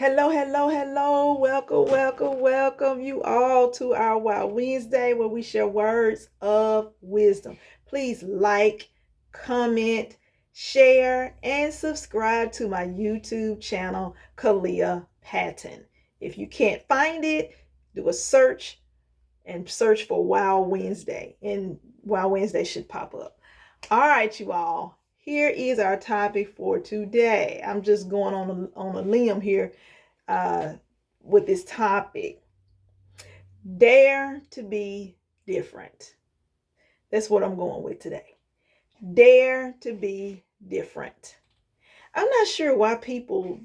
Hello, hello, hello. Welcome, welcome, welcome you all to our Wow Wednesday where we share words of wisdom. Please like, comment, share, and subscribe to my YouTube channel, Kalia Patton. If you can't find it, do a search and search for Wow Wednesday, and Wow Wednesday should pop up. All right, you all. Here is our topic for today. I'm just going on a limb here uh, with this topic. Dare to be different. That's what I'm going with today. Dare to be different. I'm not sure why people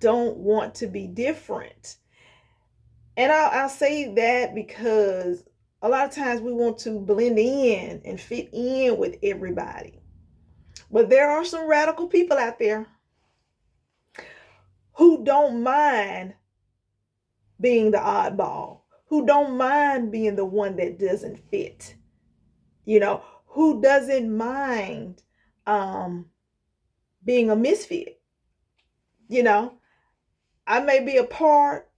don't want to be different. And I'll say that because a lot of times we want to blend in and fit in with everybody. But there are some radical people out there who don't mind being the oddball, who don't mind being the one that doesn't fit, who doesn't mind um, being a misfit. You know, I may be a part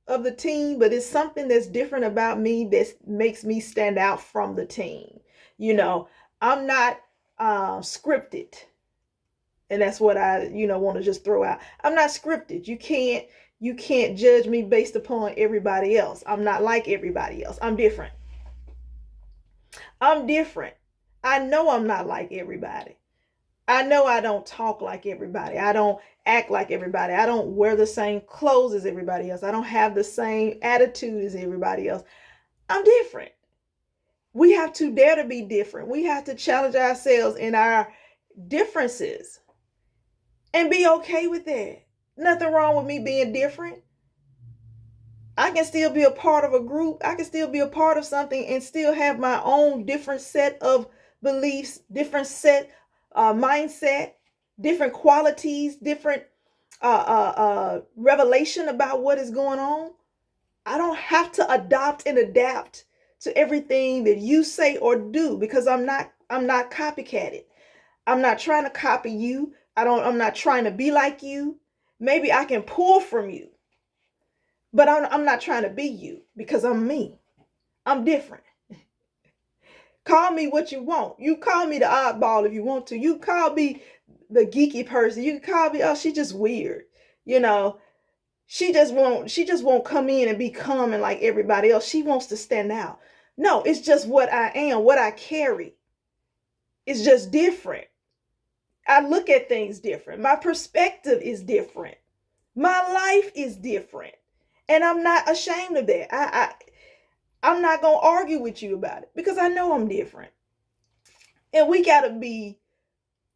of the team, but it's something that's different about me that makes me stand out from the team. You know, I'm not scripted. And that's what I, want to just throw out. I'm not scripted. You can't judge me based upon everybody else. I'm not like everybody else. I'm different. I'm different. I know I'm not like everybody. I know I don't talk like everybody. I don't act like everybody. I don't wear the same clothes as everybody else. I don't have the same attitude as everybody else. I'm different. We have to dare to be different. We have to challenge ourselves in our differences and be okay with that. Nothing wrong with me being different. I can still be a part of a group. I can still be a part of something and still have my own different set of beliefs, different set mindset, different qualities, different revelation about what is going on. I don't have to adopt and adapt to everything that you say or do because I'm not copycatted. I'm not trying to copy you. I'm not trying to be like you. Maybe I can pull from you, but I'm not trying to be you because I'm me. I'm different. Call me what you want. You call me the oddball if you want to. You call me the geeky person. You can call me, oh, she just weird. You know, she just won't come in and be common like everybody else. She wants to stand out. No, it's just what I am, what I carry. It's just different. I look at things different. My perspective is different. My life is different. And I'm not ashamed of that. I'm not going to argue with you about it because I know I'm different. And we got to be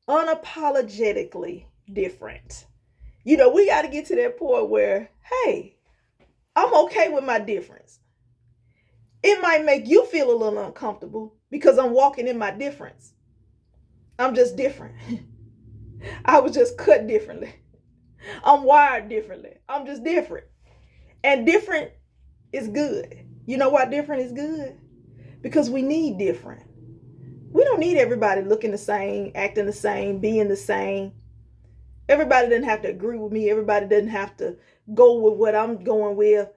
unapologetically different. We got to get to that point where, hey, I'm okay with my difference. It might make you feel a little uncomfortable because I'm walking in my difference. I'm just different. I was just cut differently. I'm wired differently. I'm just different. And different is good. You know why different is good? Because we need different. We don't need everybody looking the same, acting the same, being the same. Everybody doesn't have to agree with me. Everybody doesn't have to go with what I'm going with,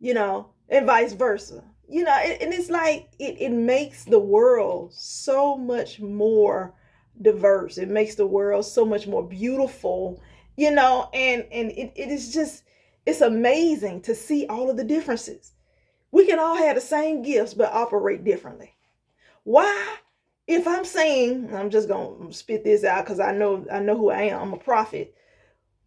and vice versa. And it's like it makes the world so much more diverse. It makes the world so much more beautiful, and it is just, it's amazing to see all of the differences. We can all have the same gifts but operate differently. Why? If I'm saying, I'm just gonna spit this out because I know who I am. I'm a prophet.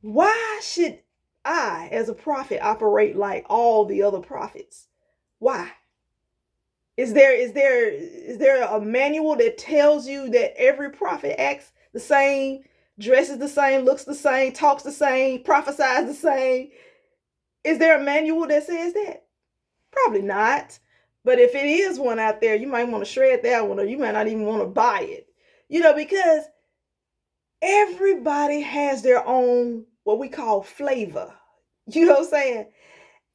Why should I, as a prophet, operate like all the other prophets? Why? Is there a manual that tells you that every prophet acts the same, dresses the same, looks the same, talks the same, prophesies the same? Is there a manual that says that? Probably not. But if it is one out there, you might want to shred that one, or you might not even want to buy it. Because everybody has their own, what we call flavor. You know what I'm saying?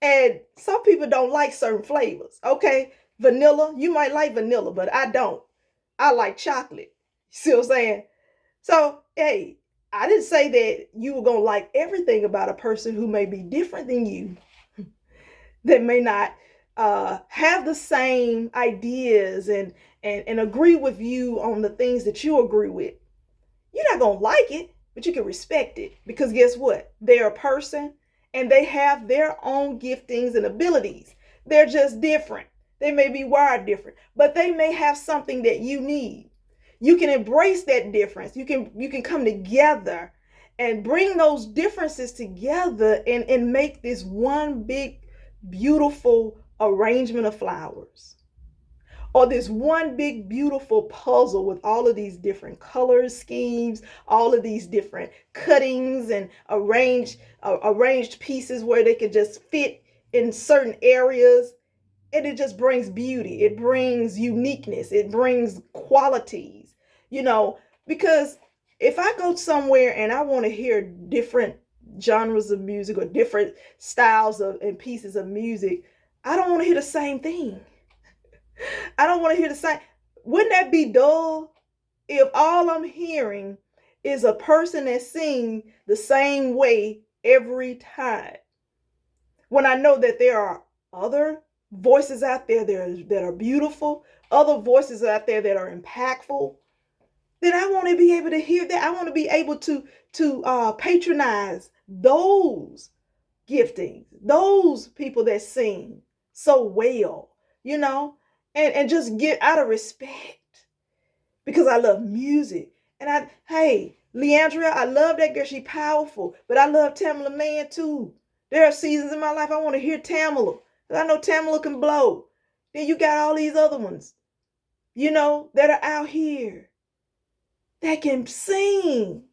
And some people don't like certain flavors. Okay. Vanilla, you might like vanilla, but I don't. I like chocolate. You see what I'm saying? So, hey, I didn't say that you were going to like everything about a person who may be different than you, that may not have the same ideas and agree with you on the things that you agree with. You're not going to like it, but you can respect it, because guess what? They're a person and they have their own giftings and abilities. They're just different. They may be wired different, but they may have something that you need. You can embrace that difference. You can come together and bring those differences together and make this one big, beautiful arrangement of flowers, or this one big beautiful puzzle with all of these different colors, schemes, all of these different cuttings and arranged pieces where they could just fit in certain areas. And it just brings beauty. It brings uniqueness. It brings qualities, because if I go somewhere and I want to hear different genres of music or different styles and pieces of music, I don't want to hear the same thing. I don't want to hear the same. Wouldn't that be dull if all I'm hearing is a person that sings the same way every time? When I know that there are other voices out there that are beautiful, other voices out there that are impactful, then I want to be able to hear that. I want to be able to patronize those giftings, those people that sing so well, and just get out of respect, because I love music. And hey, Leandria, I love that girl. She powerful, but I love Tamala Mann too. There are seasons in my life I want to hear Tamala, because I know Tamala can blow. Then you got all these other ones, that are out here that can sing.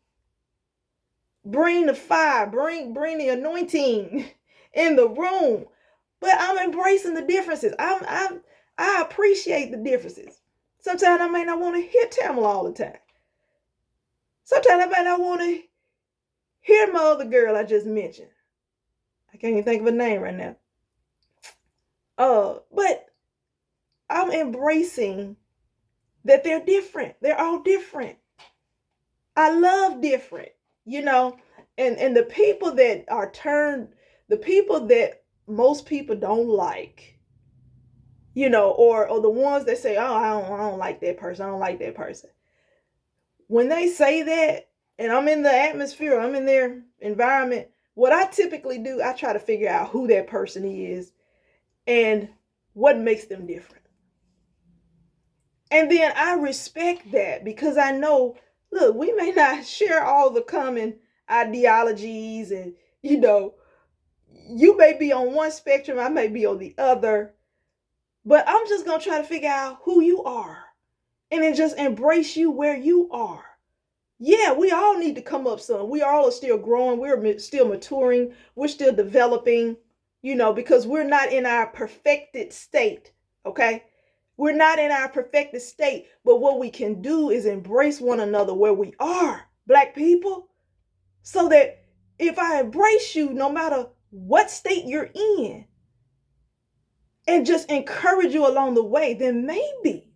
Bring the fire, bring the anointing in the room. But I'm embracing the differences. I appreciate the differences. Sometimes I may not want to hear Tamala all the time. Sometimes I may not want to hear my other girl I just mentioned. I can't even think of a name right now. But I'm embracing that they're different. They're all different. I love different, and the people that are the people that most people don't like, or the ones that say, oh, I don't like that person. I don't like that person. When they say that, and I'm in the atmosphere, I'm in their environment, what I typically do, I try to figure out who that person is and what makes them different. And then I respect that, because I know, look, we may not share all the common ideologies, and, you may be on one spectrum, I may be on the other, but I'm just going to try to figure out who you are and then just embrace you where you are. Yeah, we all need to come up some. We all are still growing. We're still maturing. We're still developing, because we're not in our perfected state, okay? We're not in our perfected state, but what we can do is embrace one another where we are, Black people, so that if I embrace you, no matter what state you're in, and just encourage you along the way, then maybe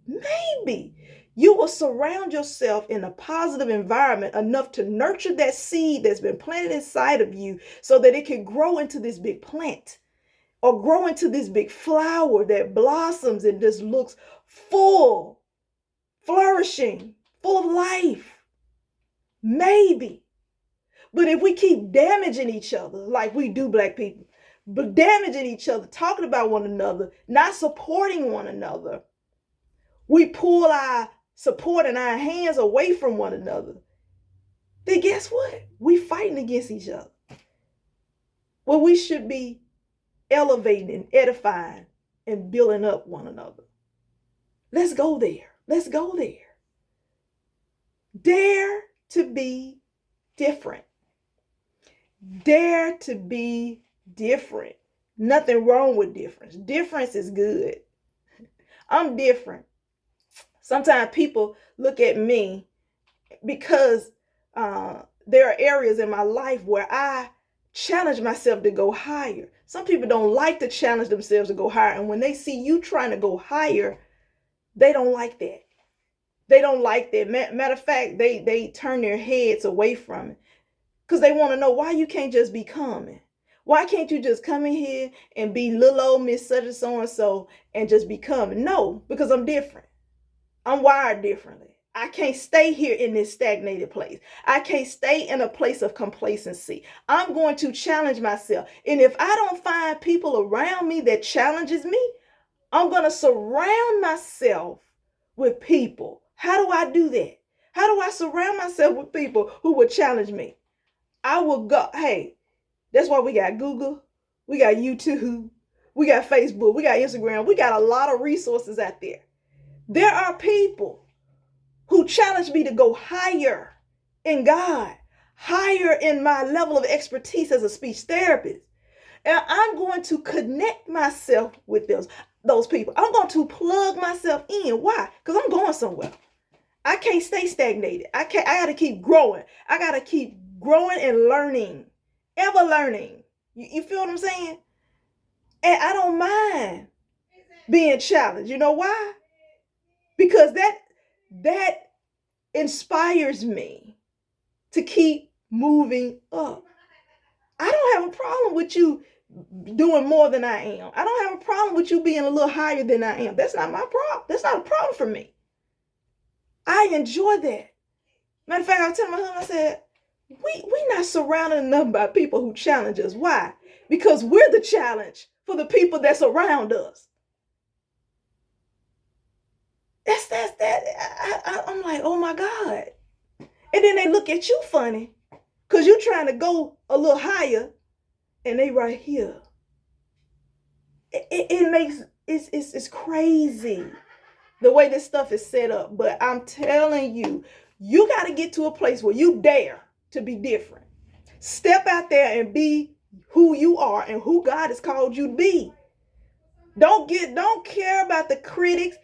you will surround yourself in a positive environment enough to nurture that seed that's been planted inside of you, so that it can grow into this big plant, or grow into this big flower that blossoms and just looks full, flourishing, full of life. Maybe. But if we keep damaging each other like we do, Black people, but damaging each other, talking about one another, not supporting one another, we pull our support and our hands away from one another, then guess what? We fighting against each other. Well, we should be elevating and edifying and building up one another. Let's go there. Let's go there. Dare to be different. Dare to be different. Nothing wrong with difference. Difference is good. I'm different. Sometimes people look at me because there are areas in my life where I challenge myself to go higher. Some people don't like to challenge themselves to go higher. And when they see you trying to go higher, they don't like that. They don't like that. Matter of fact, they turn their heads away from it because they want to know why you can't just be coming. Why can't you just come in here and be little old Miss such and so and so and just be coming? No, because I'm different. I'm wired differently. I can't stay here in this stagnated place. I can't stay in a place of complacency. I'm going to challenge myself. And if I don't find people around me that challenges me, I'm going to surround myself with people. How do I do that? How do I surround myself with people who will challenge me? I will go, hey, that's why we got Google, we got YouTube, we got Facebook, we got Instagram, we got a lot of resources out there. There are people who challenge me to go higher in God, higher in my level of expertise as a speech therapist. And I'm going to connect myself with those people. I'm going to plug myself in. Why? Because I'm going somewhere. I can't stay stagnated. I got to keep growing. I got to keep growing and learning, ever learning. You feel what I'm saying? And I don't mind being challenged. You know why? Because that inspires me to keep moving up. I don't have a problem with you doing more than I am. I don't have a problem with you being a little higher than I am. That's not my problem. That's not a problem for me. I enjoy that. Matter of fact, I was telling my husband, I said, we not surrounded enough by people who challenge us. Why? Because we're the challenge for the people that's around us. That's that. I'm like, oh my God. And then they look at you funny because you're trying to go a little higher and they right here. It makes, it's crazy the way this stuff is set up. But I'm telling you, you got to get to a place where you dare to be different. Step out there and be who you are and who God has called you to be. Don't care about the critics.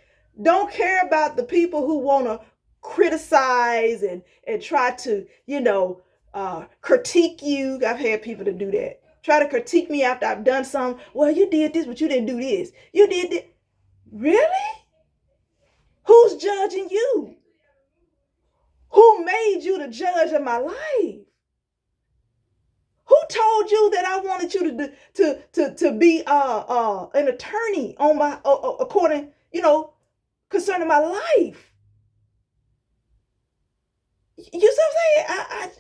Don't care about the people who want to criticize and try to, critique you. I've had people to do that. Try to critique me after I've done something. Well, you did this, but you didn't do this. You did this. Really? Who's judging you? Who made you the judge of my life? Who told you that I wanted you to be an attorney on my according, concerning my life? You see what I'm saying? I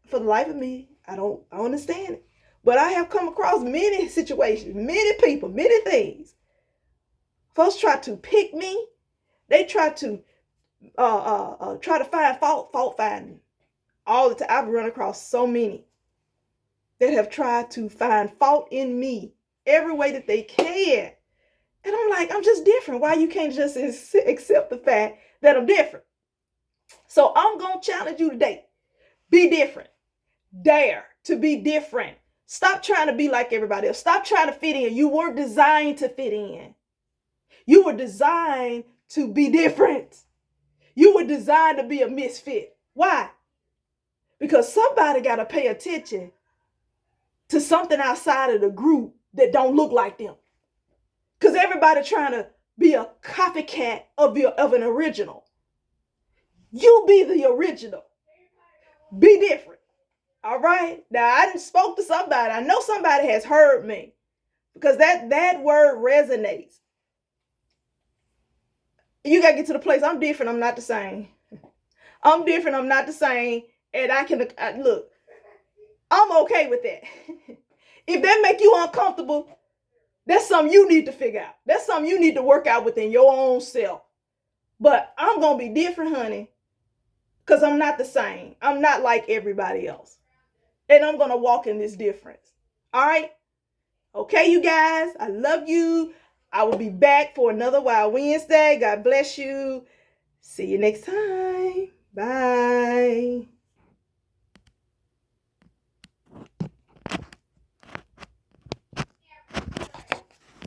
for the life of me, I don't understand it. But I have come across many situations, many people, many things. Folks try to pick me. They try to find fault finding all the time. I've run across so many that have tried to find fault in me every way that they can. And I'm like, I'm just different. Why you can't just accept the fact that I'm different? So I'm going to challenge you today. Be different. Dare to be different. Stop trying to be like everybody else. Stop trying to fit in. You weren't designed to fit in. You were designed to be different. You were designed to be a misfit. Why? Because somebody got to pay attention to something outside of the group that don't look like them. Because everybody trying to be a copycat of an original. You be the original. Be different. All right? Now, I done spoke to somebody. I know somebody has heard me. Because that word resonates. You got to get to the place, I'm different, I'm not the same. I'm different, I'm not the same. And look, I'm okay with that. If that make you uncomfortable, that's something you need to figure out. That's something you need to work out within your own self. But I'm going to be different, honey, because I'm not the same. I'm not like everybody else. And I'm going to walk in this difference. All right? Okay, you guys, I love you. I will be back for another Wild Wednesday. God bless you. See you next time.